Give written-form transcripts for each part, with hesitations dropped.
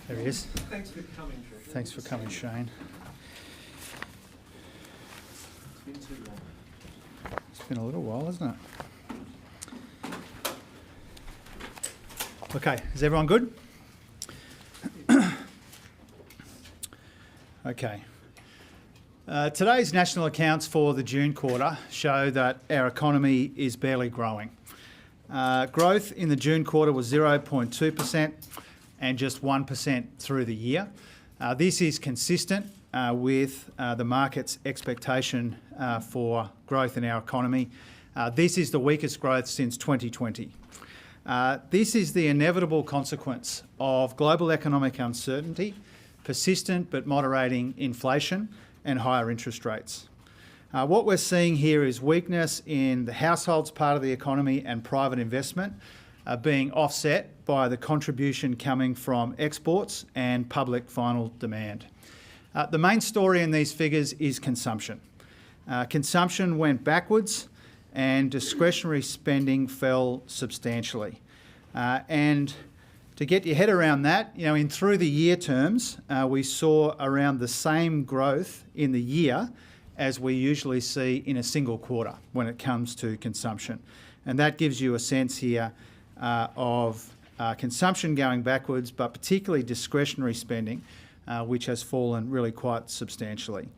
There he is. Thanks for coming, Trevor. Thanks for coming, Shane. It's been too long. It's been a little while, hasn't it? Okay, is everyone good? Okay. Today's national accounts for the June quarter show that our economy is barely growing. Growth in the June quarter was 0.2% and just 1% through the year. This is consistent with the market's expectation for growth in our economy. This is the weakest growth since 2020. This is the inevitable consequence of global economic uncertainty, persistent but moderating inflation and higher interest rates. What we're seeing here is weakness in the households part of the economy and private investment being offset by the contribution coming from exports and public final demand. The main story in these figures is consumption. Consumption went backwards and discretionary spending fell substantially. And to get your head around that, in through the year terms, we saw around the same growth in the year as we usually see in a single quarter when it comes to consumption. And that gives you a sense here of consumption going backwards, but particularly discretionary spending, which has fallen really quite substantially.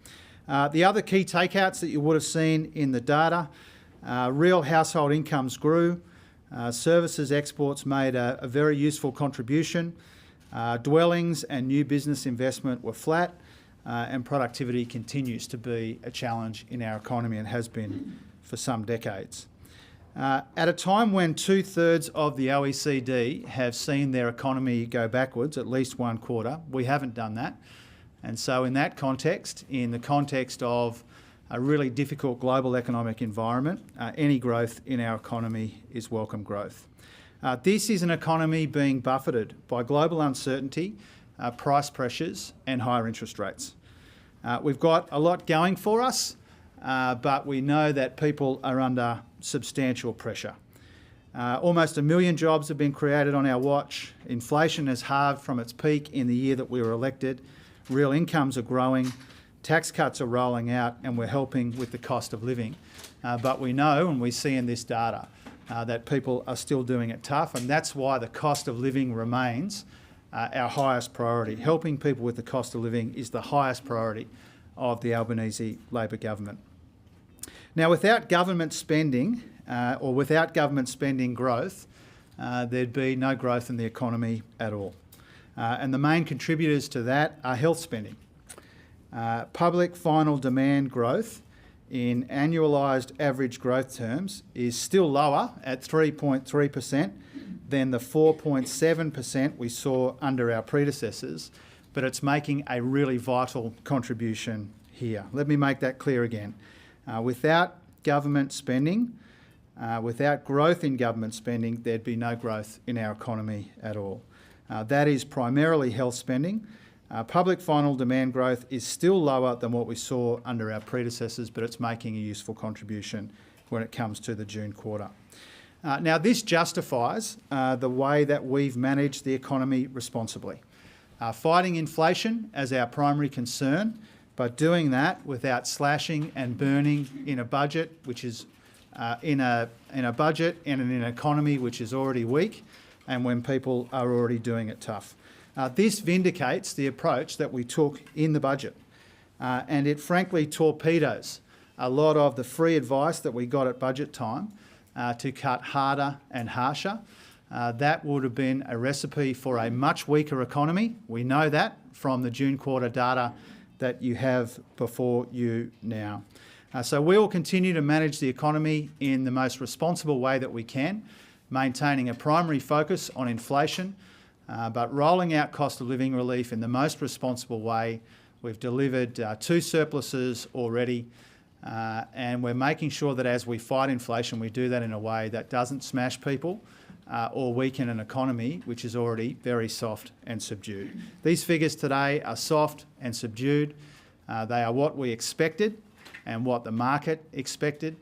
The other key takeouts that you would have seen in the data, real household incomes grew, services exports made a very useful contribution, dwellings and new business investment were flat, and productivity continues to be a challenge in our economy and has been for some decades. At a time when 2/3 of the OECD have seen their economy go backwards at least one quarter, we haven't done that. And so in that context, in the context of a really difficult global economic environment, any growth in our economy is welcome growth. This is an economy being buffeted by global uncertainty, price pressures and higher interest rates. We've got a lot going for us, but we know that people are under substantial pressure. Almost 1 million jobs have been created on our watch. Inflation has halved from its peak in the year that we were elected. Real incomes are growing. Tax cuts are rolling out and we're helping with the cost of living. But we know, and we see in this data, that people are still doing it tough, and that's why the cost of living remains our highest priority. Helping people with the cost of living is the highest priority of the Albanese Labor government. Now, without government spending growth, there'd be no growth in the economy at all. And the main contributors to that are health spending. Public final demand growth in annualised average growth terms is still lower at 3.3% than the 4.7% we saw under our predecessors, but it's making a really vital contribution here. Let me make that clear again. Without government spending, without growth in government spending, there'd be no growth in our economy at all. That is primarily health spending. Public final demand growth is still lower than what we saw under our predecessors, but it's making a useful contribution when it comes to the June quarter. Now, this justifies the way that we've managed the economy responsibly. Fighting inflation as our primary concern, but doing that without slashing and burning in a budget which is in a budget and in an economy which is already weak, and when people are already doing it tough. This vindicates the approach that we took in the budget, and it frankly torpedoes a lot of the free advice that we got at budget time to cut harder and harsher. That would have been a recipe for a much weaker economy. We know that from the June quarter data that you have before you now. So we will continue to manage the economy in the most responsible way that we can, maintaining a primary focus on inflation, but rolling out cost of living relief in the most responsible way. We've delivered 2 surpluses already, and we're making sure that as we fight inflation, we do that in a way that doesn't smash people or weaken an economy which is already very soft and subdued. These figures today are soft and subdued. They are what we expected and what the market expected.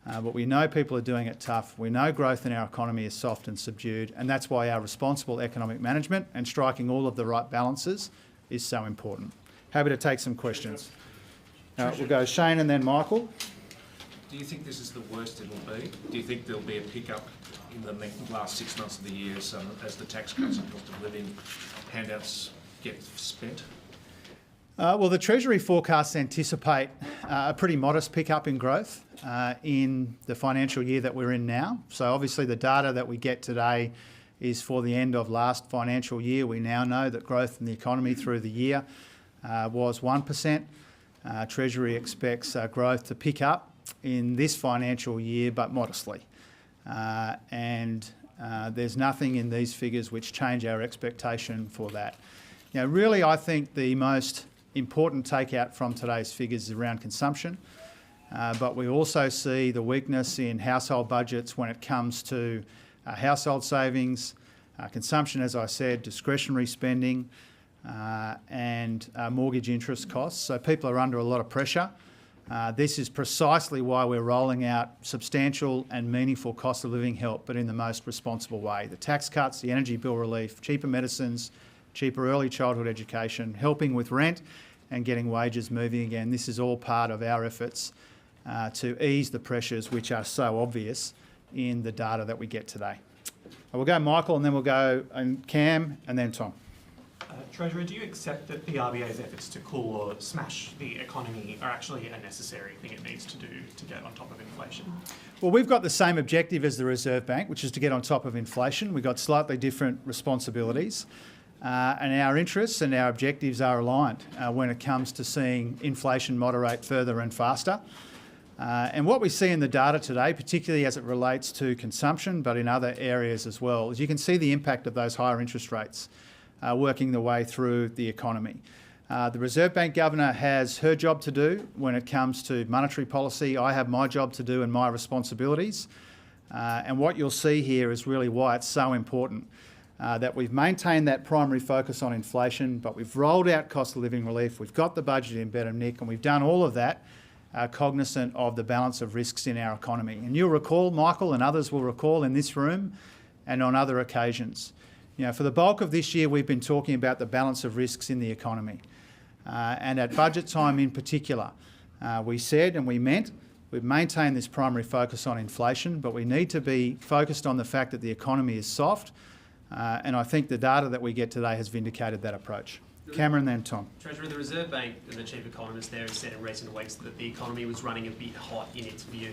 But we know people are doing it tough. We know growth in our economy is soft and subdued, and that's why our responsible economic management and striking all of the right balances is so important. Happy to take some questions. We'll go Shane and then Michael. Do you think this is the worst it'll be? Do you think there'll be a pickup in the last 6 months of the year as the tax cuts and cost of living handouts get spent? Well, the Treasury forecasts anticipate a pretty modest pickup in growth in the financial year that we're in now. So obviously the data that we get today is for the end of last financial year. We now know that growth in the economy through the year was 1%. Treasury expects growth to pick up in this financial year, but modestly. There's nothing in these figures which change our expectation for that. You know, really, I think the most important takeout from today's figures is around consumption, but we also see the weakness in household budgets when it comes to household savings, consumption, as I said, discretionary spending, and mortgage interest costs. So people are under a lot of pressure. This is precisely why we're rolling out substantial and meaningful cost of living help, but in the most responsible way. The tax cuts, the energy bill relief, cheaper medicines, cheaper early childhood education, helping with rent and getting wages moving again. This is all part of our efforts to ease the pressures which are so obvious in the data that we get today. We'll go Michael and then we'll go Cam and then Tom. Treasurer, do you accept that the RBA's efforts to cool or smash the economy are actually a necessary thing it needs to do to get on top of inflation? Well, we've got the same objective as the Reserve Bank, which is to get on top of inflation. We've got slightly different responsibilities. And our interests and our objectives are aligned when it comes to seeing inflation moderate further and faster. And what we see in the data today, particularly as it relates to consumption, but in other areas as well, is you can see the impact of those higher interest rates working their way through the economy. The Reserve Bank Governor has her job to do when it comes to monetary policy. I have my job to do and my responsibilities. And what you'll see here is really why it's so important that we've maintained that primary focus on inflation, but we've rolled out cost of living relief, we've got the budget in better nick, and we've done all of that cognizant of the balance of risks in our economy. And you'll recall, Michael and others will recall in this room and on other occasions, you know, for the bulk of this year we've been talking about the balance of risks in the economy. And at budget time in particular, we said and we meant we've maintained this primary focus on inflation, but we need to be focused on the fact that the economy is soft. And I think the data that we get today has vindicated that approach. Cameron, then Tom. Treasurer, the Reserve Bank and the chief economist there has said in recent weeks that the economy was running a bit hot in its view.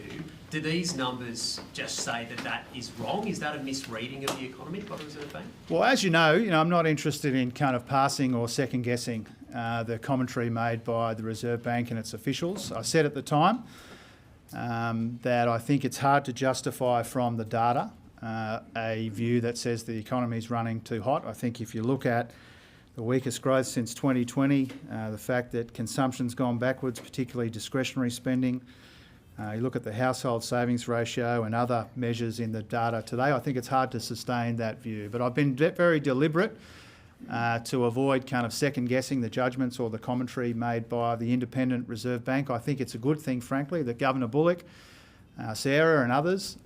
Do these numbers just say that that is wrong? Is that a misreading of the economy by the Reserve Bank? Well, as you know, I'm not interested in kind of passing or second guessing the commentary made by the Reserve Bank and its officials. I said at the time that I think it's hard to justify from the data a view that says the economy is running too hot. I think if you look at the weakest growth since 2020, the fact that consumption's gone backwards, particularly discretionary spending, you look at the household savings ratio and other measures in the data today, I think it's hard to sustain that view. But I've been very deliberate to avoid kind of second guessing the judgments or the commentary made by the independent Reserve Bank. I think it's a good thing, frankly, that Governor Bullock, Sarah and others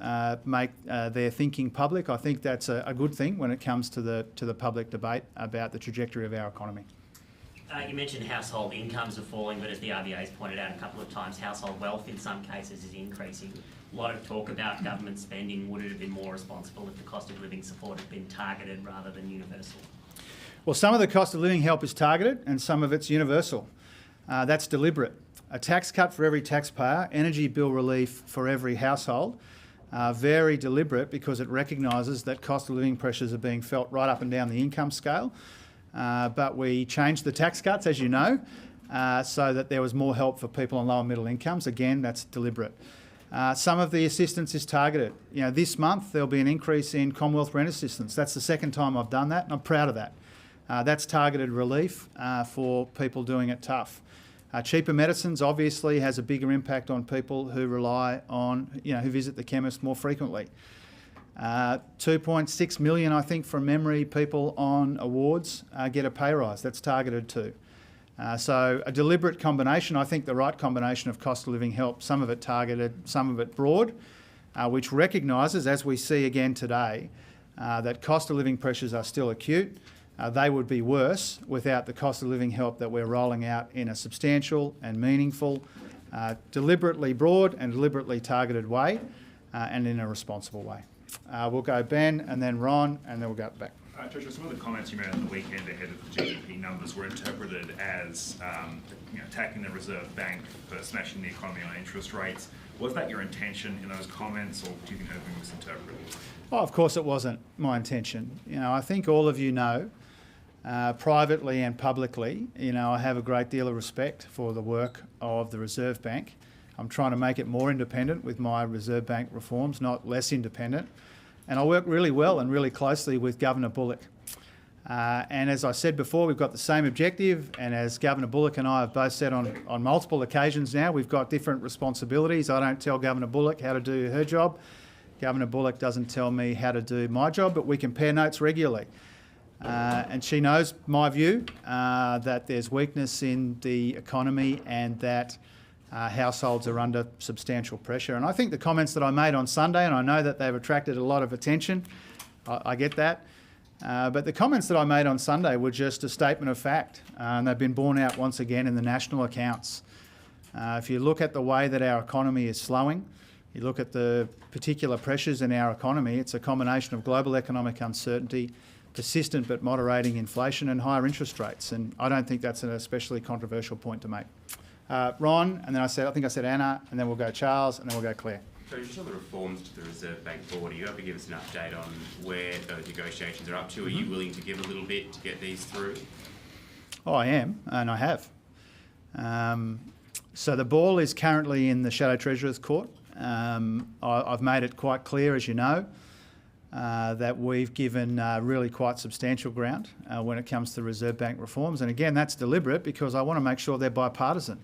make their thinking public. I think that's a good thing when it comes to the public debate about the trajectory of our economy. You mentioned household incomes are falling, but as the RBA has pointed out a couple of times, household wealth in some cases is increasing. A lot of talk about government spending. Would it have been more responsible if the cost of living support had been targeted rather than universal? Well, some of the cost of living help is targeted and some of it's universal. That's deliberate. A tax cut for every taxpayer, energy bill relief for every household, very deliberate because it recognises that cost of living pressures are being felt right up and down the income scale. But we changed the tax cuts, as you know, so that there was more help for people on lower middle incomes. Again, that's deliberate. Some of the assistance is targeted. This month there'll be an increase in Commonwealth rent assistance. That's the second time I've done that, and I'm proud of that. That's targeted relief for people doing it tough. Cheaper medicines obviously has a bigger impact on people who rely on, who visit the chemist more frequently. 2.6 million, I think, from memory, people on awards get a pay rise. That's targeted too. So a deliberate combination, I think the right combination of cost of living help, some of it targeted, some of it broad, which recognises, as we see again today, that cost of living pressures are still acute. They would be worse without the cost of living help that we're rolling out in a substantial and meaningful, deliberately broad and deliberately targeted way, and in a responsible way. We'll go Ben and then Ron, and then we'll go back. Treasurer, some of the comments you made on the weekend ahead of the GDP numbers were interpreted as attacking the Reserve Bank for smashing the economy on interest rates. Was that your intention in those comments, or do you think they've been misinterpreted? Oh, of course it wasn't my intention. I think all of you know, privately and publicly, I have a great deal of respect for the work of the Reserve Bank. I'm trying to make it more independent with my Reserve Bank reforms, not less independent. And I work really well and really closely with Governor Bullock. And as I said before, we've got the same objective, and as Governor Bullock and I have both said on multiple occasions now, we've got different responsibilities. I don't tell Governor Bullock how to do her job. Governor Bullock doesn't tell me how to do my job, but we compare notes regularly. And she knows my view that there's weakness in the economy and that households are under substantial pressure. And I think the comments that I made on Sunday, and I know that they've attracted a lot of attention, I get that, but the comments that I made on Sunday were just a statement of fact, and they've been borne out once again in the national accounts. If you look at the way that our economy is slowing, you look at the particular pressures in our economy, it's a combination of global economic uncertainty, persistent but moderating inflation and higher interest rates, and I don't think that's an especially controversial point to make. Ron, and then I think I said Anna, and then we'll go Charles, and then we'll go Claire. So just on the reforms to the Reserve Bank Board, are you able to give us an update on where those negotiations are up to? Are you willing to give a little bit to get these through? Oh, I am, and I have. So the ball is currently in the Shadow Treasurer's Court. I've made it quite clear, as you know, that we've given really quite substantial ground when it comes to Reserve Bank reforms. And again, that's deliberate because I want to make sure they're bipartisan.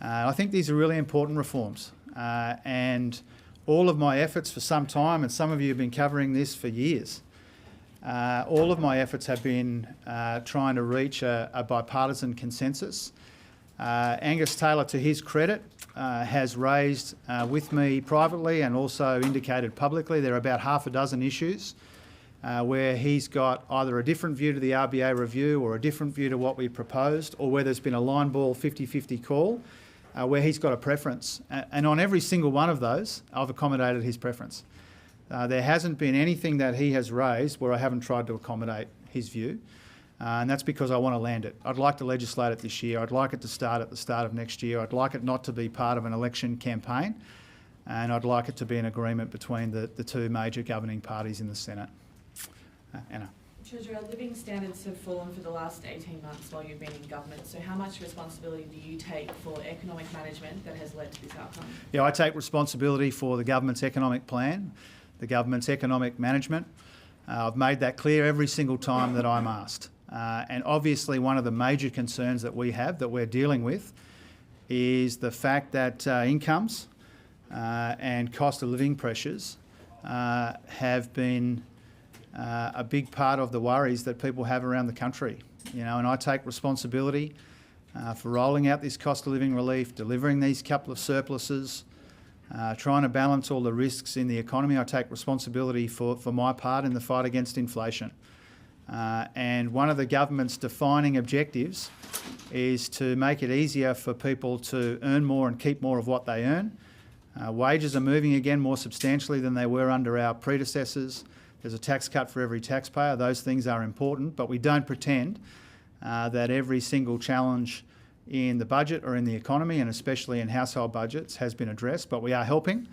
I think these are really important reforms. And all of my efforts for some time, and some of you have been covering this for years, all of my efforts have been trying to reach a bipartisan consensus. Angus Taylor, to his credit, has raised with me privately and also indicated publicly there are about half a dozen issues where he's got either a different view to the RBA review or a different view to what we proposed, or where there's been a line ball 50-50 call where he's got a preference. And on every single one of those, I've accommodated his preference. There hasn't been anything that he has raised where I haven't tried to accommodate his view. And that's because I want to land it. I'd like to legislate it this year. I'd like it to start at the start of next year. I'd like it not to be part of an election campaign. And I'd like it to be an agreement between the two major governing parties in the Senate. Anna. Treasurer, living standards have fallen for the last 18 months while you've been in government. So how much responsibility do you take for economic management that has led to this outcome? Yeah, I take responsibility for the government's economic plan, the government's economic management. I've made that clear every single time that I'm asked. And obviously one of the major concerns that we have, that we're dealing with, is the fact that incomes and cost of living pressures have been a big part of the worries that people have around the country. And I take responsibility for rolling out this cost of living relief, delivering these couple of surpluses, trying to balance all the risks in the economy. I take responsibility for my part in the fight against inflation. And one of the government's defining objectives is to make it easier for people to earn more and keep more of what they earn. Wages are moving again more substantially than they were under our predecessors. There's a tax cut for every taxpayer. Those things are important, but we don't pretend that every single challenge in the budget or in the economy, and especially in household budgets, has been addressed. But we are helping,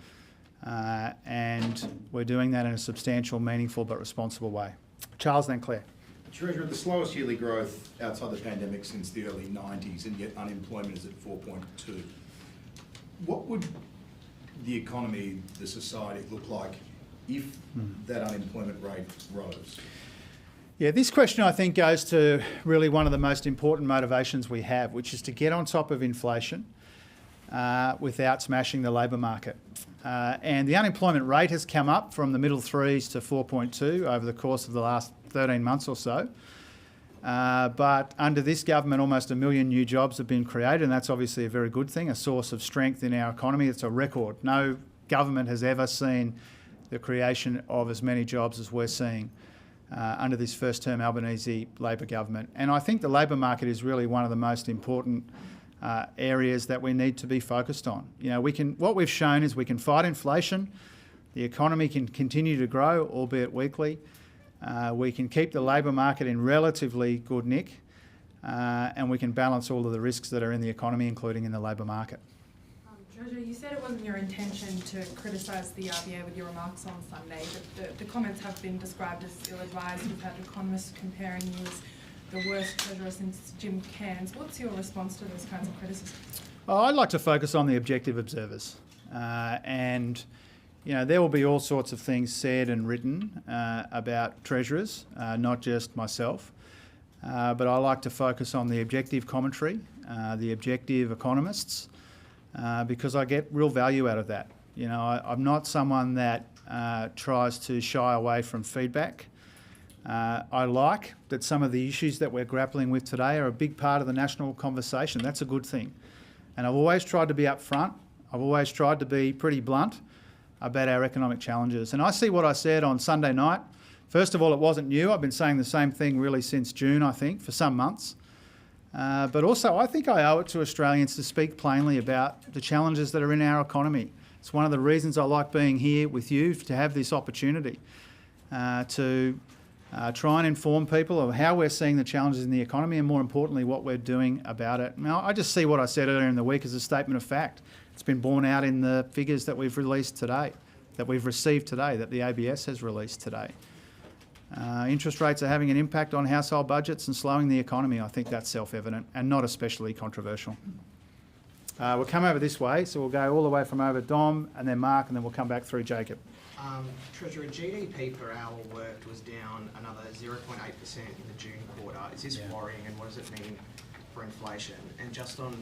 and we're doing that in a substantial, meaningful but responsible way. Charles, then Claire. Treasurer, the slowest yearly growth outside the pandemic since the early 90s, and yet unemployment is at 4.2. What would the economy, the society look like if that unemployment rate rose? Yeah, this question I think goes to really one of the most important motivations we have, which is to get on top of inflation without smashing the labour market. And the unemployment rate has come up from the middle threes to 4.2 over the course of the last 13 months or so. But under this government, almost 1 million new jobs have been created, and that's obviously a very good thing, a source of strength in our economy. It's a record. No government has ever seen the creation of as many jobs as we're seeing under this first-term Albanese Labor government. And I think the labour market is really one of the most important areas that we need to be focused on. You know, what we've shown is we can fight inflation, the economy can continue to grow, albeit weakly. We can keep the labour market in relatively good nick, and we can balance all of the risks that are in the economy, including in the labour market. Treasurer, you said it wasn't your intention to criticise the RBA with your remarks on Sunday, but the comments have been described as ill-advised. We've had economists comparing you as the worst treasurer since Jim Cairns. What's your response to those kinds of criticisms? Well, I'd like to focus on the objective observers, and you know, there will be all sorts of things said and written about treasurers, not just myself, but I like to focus on the objective commentary, the objective economists, because I get real value out of that. You know, I'm not someone that tries to shy away from feedback. I like that some of the issues that we're grappling with today are a big part of the national conversation. That's a good thing. And I've always tried to be upfront. I've always tried to be pretty blunt about our economic challenges. And I see what I said on Sunday night. First of all, it wasn't new. I've been saying the same thing really since June, I think, for some months. But also, I think I owe it to Australians to speak plainly about the challenges that are in our economy. It's one of the reasons I like being here with you, to have this opportunity to try and inform people of how we're seeing the challenges in the economy and, more importantly, what we're doing about it. Now, I just see what I said earlier in the week as a statement of fact. It's been borne out in the figures that we've released today, that we've received today, that the ABS has released today. Interest rates are having an impact on household budgets and slowing the economy. I think that's self-evident and not especially controversial. We'll come over this way, so we'll go all the way from over Dom and then Mark, and then we'll come back through Jacob. Treasurer, GDP per hour worked was down another 0.8% in the June quarter. Is this worrying, and what does it mean for inflation? And just on,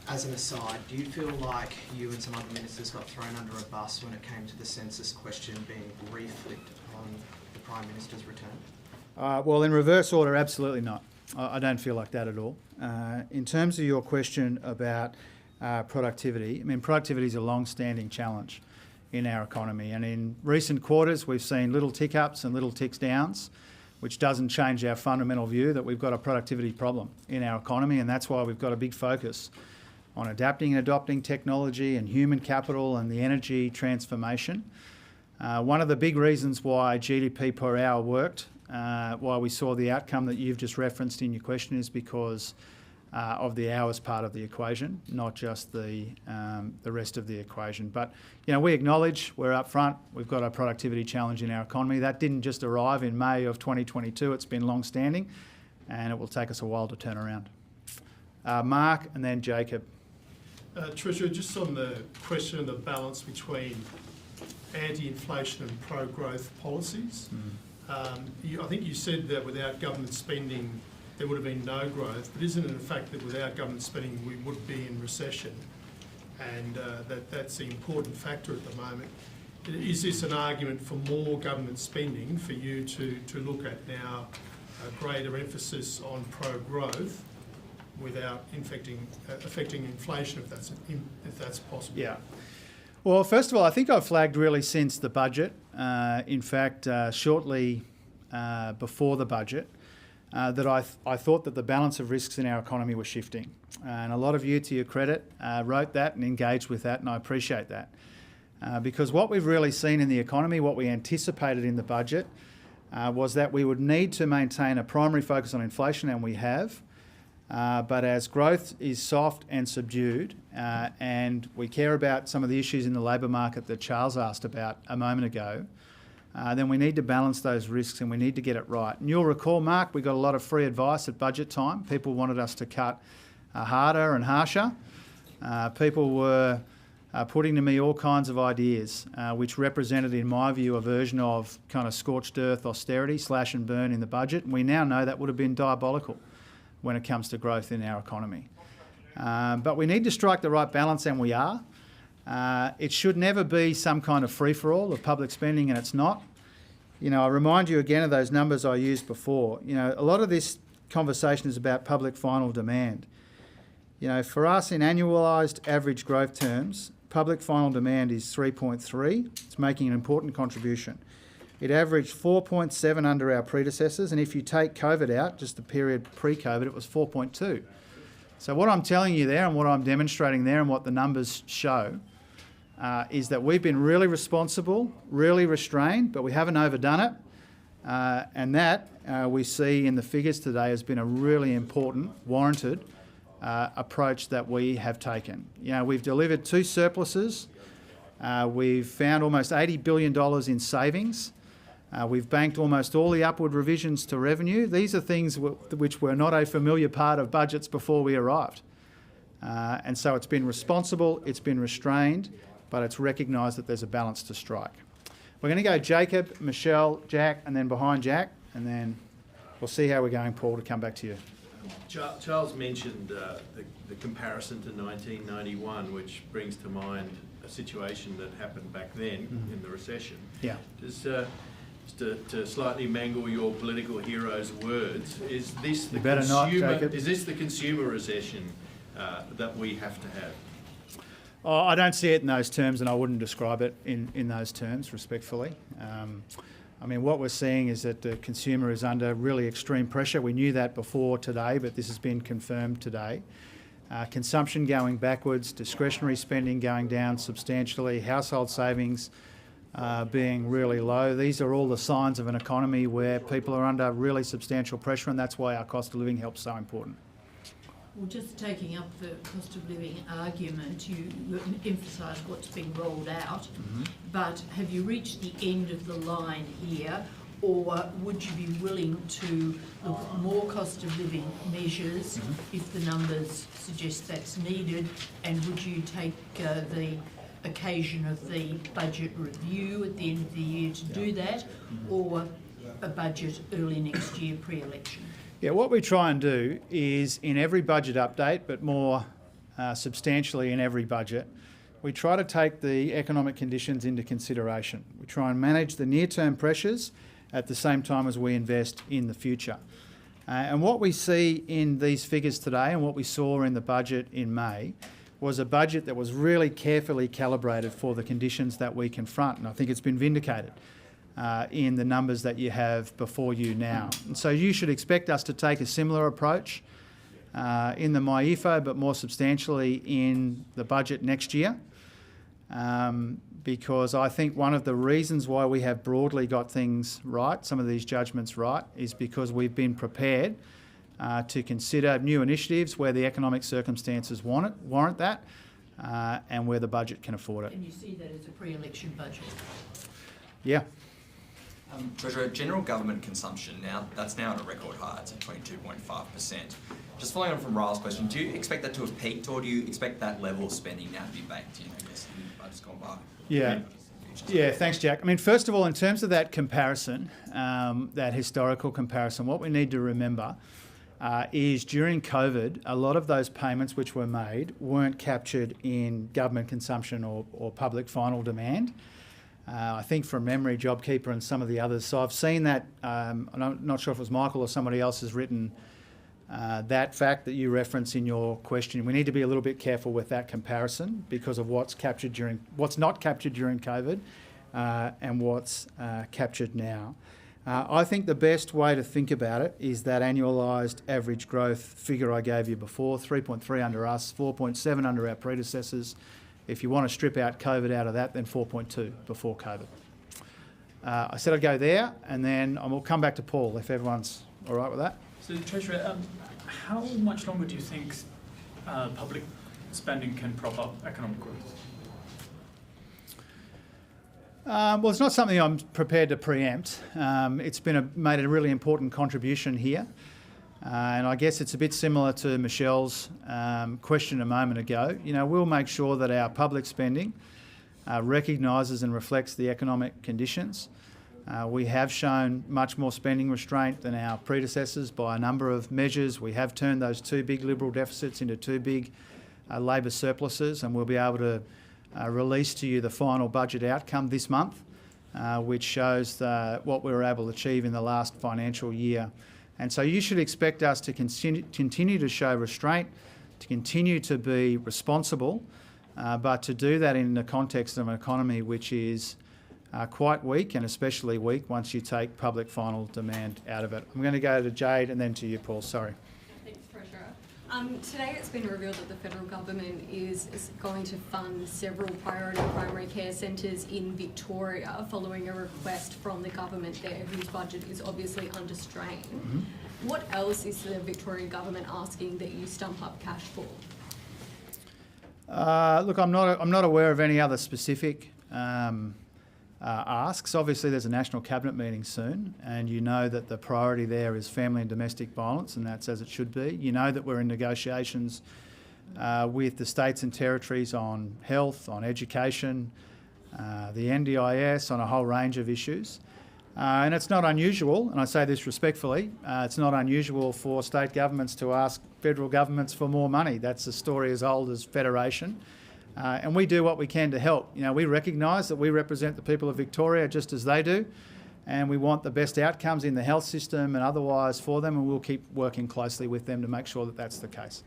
as an aside, do you feel like you and some other ministers got thrown under a bus when it came to the census question being reflicked on the Prime Minister's return? Well, in reverse order, absolutely not. I don't feel like that at all. In terms of your question about productivity, I mean, productivity is a long-standing challenge in our economy, and in recent quarters we've seen little tick-ups and little ticks downs, which doesn't change our fundamental view that we've got a productivity problem in our economy, and that's why we've got a big focus on adapting and adopting technology and human capital and the energy transformation. One of the big reasons why GDP per hour worked, why we saw the outcome that you've just referenced in your question, is because of the hours part of the equation, not just the rest of the equation. But you know, we acknowledge, we're up front, we've got a productivity challenge in our economy. That didn't just arrive in May of 2022, it's been long-standing, and it will take us a while to turn around. Mark and then Jacob. Treasurer, just on the question of the balance between anti-inflation and pro-growth policies, I think you said that without government spending there would have been no growth, but isn't it a fact that without government spending we would be in recession, and that's the important factor at the moment? Is this an argument for more government spending for you to look at now a greater emphasis on pro-growth without affecting inflation, if that's possible? Yeah. Well, first of all, I think I've flagged really since the budget, in fact, shortly before the budget, that I thought that the balance of risks in our economy was shifting. And a lot of you, to your credit, wrote that and engaged with that, and I appreciate that. Because what we've really seen in the economy, what we anticipated in the budget, was that we would need to maintain a primary focus on inflation, and we have. But as growth is soft and subdued, and we care about some of the issues in the labour market that Charles asked about a moment ago, then we need to balance those risks and we need to get it right. And you'll recall, Mark, we got a lot of free advice at budget time. People wanted us to cut harder and harsher. People were putting to me all kinds of ideas, which represented, in my view, a version of kind of scorched earth austerity, slash and burn in the budget. And we now know that would have been diabolical when it comes to growth in our economy. But we need to strike the right balance, and we are. It should never be some kind of free-for-all of public spending, and it's not. You know, I remind you again of those numbers I used before. You know, a lot of this conversation is about public final demand. You know, for us in annualised average growth terms, public final demand is 3.3. It's making an important contribution. It averaged 4.7 under our predecessors, and if you take COVID out, just the period pre-COVID, it was 4.2. So what I'm telling you there and what I'm demonstrating there and what the numbers show is that we've been really responsible, really restrained, but we haven't overdone it. And that we see in the figures today has been a really important, warranted approach that we have taken. You know, we've delivered 2 surpluses. We've found almost $80 billion in savings. We've banked almost all the upward revisions to revenue. These are things which were not a familiar part of budgets before we arrived. And so it's been responsible, it's been restrained, but it's recognised that there's a balance to strike. We're going to go Jacob, Michelle, Jack, and then behind Jack, and then we'll see how we're going, Paul, to come back to you. Charles mentioned the comparison to 1991, which brings to mind a situation that happened back then in the recession. Yeah. Just to slightly mangle your political hero's words, is this the is this the consumer recession that we have to have? Oh, I don't see it in those terms, and I wouldn't describe it in those terms, respectfully. I mean, what we're seeing is that the consumer is under really extreme pressure. We knew that before today, but this has been confirmed today. Consumption going backwards, discretionary spending going down substantially, household savings being really low. These are all the signs of an economy where people are under really substantial pressure, and that's why our cost of living help's so important. Well, just taking up the cost of living argument, you emphasised what's been rolled out, but have you reached the end of the line here, or would you be willing to look at more cost of living measures if the numbers suggest that's needed, and would you take the occasion of the budget review at the end of the year to do that, or a budget early next year pre-election? Yeah, what we try and do is in every budget update, but more substantially in every budget, we try to take the economic conditions into consideration. We try and manage the near-term pressures at the same time as we invest in the future. And what we see in these figures today and what we saw in the budget in May was a budget that was really carefully calibrated for the conditions that we confront, and I think it's been vindicated in the numbers that you have before you now. And so you should expect us to take a similar approach in the MyEFO, but more substantially in the budget next year, because I think one of the reasons why we have broadly got things right, some of these judgments right, is because we've been prepared to consider new initiatives where the economic circumstances warrant that, and where the budget can afford it. And you see that as a pre-election budget? Yeah. Treasurer, general government consumption that's now at a record high. It's at 22.5%. Just following on from Ryle's question, do you expect that to have peaked, or do you expect that level of spending now to be baked in, I guess, in the budget's gone by? Yeah, thanks, Jack. I mean, first of all, in terms of that comparison, that historical comparison, what we need to remember is during COVID, a lot of those payments which were made weren't captured in government consumption or public final demand. I think from memory, JobKeeper and some of the others. So I've seen that, I'm not sure if it was Michael or somebody else has written that fact that you reference in your question. We need to be a little bit careful with that comparison because of what's not captured during COVID and what's captured now. I think the best way to think about it is that annualised average growth figure I gave you before, 3.3 under us, 4.7 under our predecessors. If you want to strip out COVID out of that, then 4.2 before COVID. I said I'd go there, and then we'll come back to Paul if everyone's all right with that. So, Treasurer, how much longer do you think public spending can prop up economic growth? Well, it's not something I'm prepared to preempt. It's made a really important contribution here. And I guess it's a bit similar to Michelle's question a moment ago. You know, we'll make sure that our public spending recognises and reflects the economic conditions. We have shown much more spending restraint than our predecessors by a number of measures. We have turned those 2 big Liberal deficits into 2 big Labor surpluses, and we'll be able to release to you the final budget outcome this month, which shows what we were able to achieve in the last financial year And so you should expect us to continue to show restraint, to continue to be responsible, but to do that in the context of an economy which is quite weak, and especially weak once you take public final demand out of it. I'm going to go to Jade and then to you, Paul. Sorry. Thanks, Treasurer. Today it's been revealed that the federal government is going to fund several priority primary care centres in Victoria following a request from the government there, whose budget is obviously under strain. Mm-hmm. What else is the Victorian government asking that you stump up cash for? Look, I'm not aware of any other specific asks. Obviously, there's a National Cabinet meeting soon, and you know that the priority there is family and domestic violence, and that's as it should be. You know that we're in negotiations with the states and territories on health, on education, the NDIS, on a whole range of issues. And it's not unusual, and I say this respectfully, it's not unusual for state governments to ask federal governments for more money. That's a story as old as federation. And we do what we can to help. You know, we recognise that we represent the people of Victoria just as they do, and we want the best outcomes in the health system and otherwise for them, and we'll keep working closely with them to make sure that that's the case.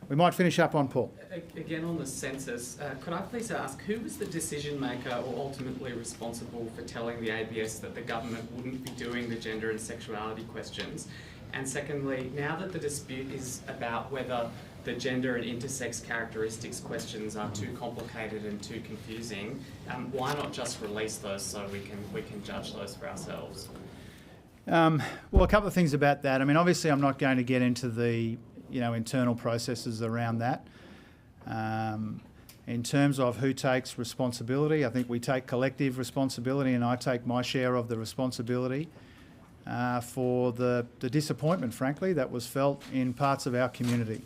We might finish up on Paul. Again on the census, could I please ask, who was the decision maker or ultimately responsible for telling the ABS that the government wouldn't be doing the gender and sexuality questions? And secondly, now that the dispute is about whether the gender and intersex characteristics questions are too complicated and too confusing, why not just release those so we can judge those for ourselves? Well, a couple of things about that. I mean, obviously, I'm not going to get into the internal processes around that. In terms of who takes responsibility, I think we take collective responsibility, and I take my share of the responsibility for the disappointment, frankly, that was felt in parts of our community.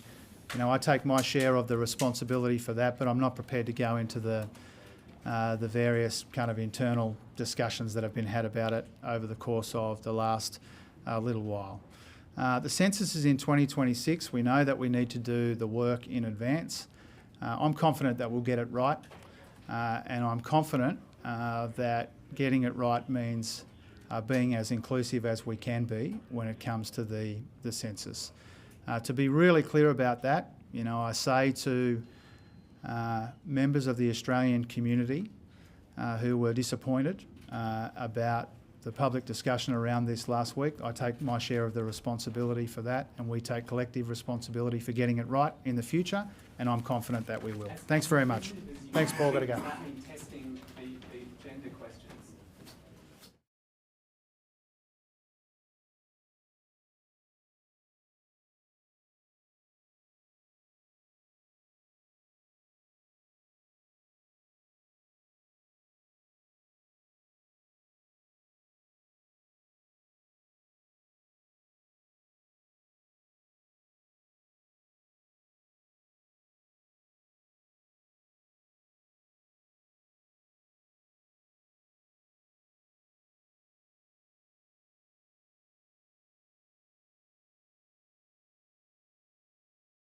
I take my share of the responsibility for that, but I'm not prepared to go into the various kind of internal discussions that have been had about it over the course of the last little while. The census is in 2026. We know that we need to do the work in advance. I'm confident that we'll get it right, and I'm confident that getting it right means being as inclusive as we can be when it comes to the census. To be really clear about that, I say to members of the Australian community who were disappointed about the public discussion around this last week, I take my share of the responsibility for that, and we take collective responsibility for getting it right in the future, and I'm confident that we will. Thanks very much. Thanks, Paul. Got to go.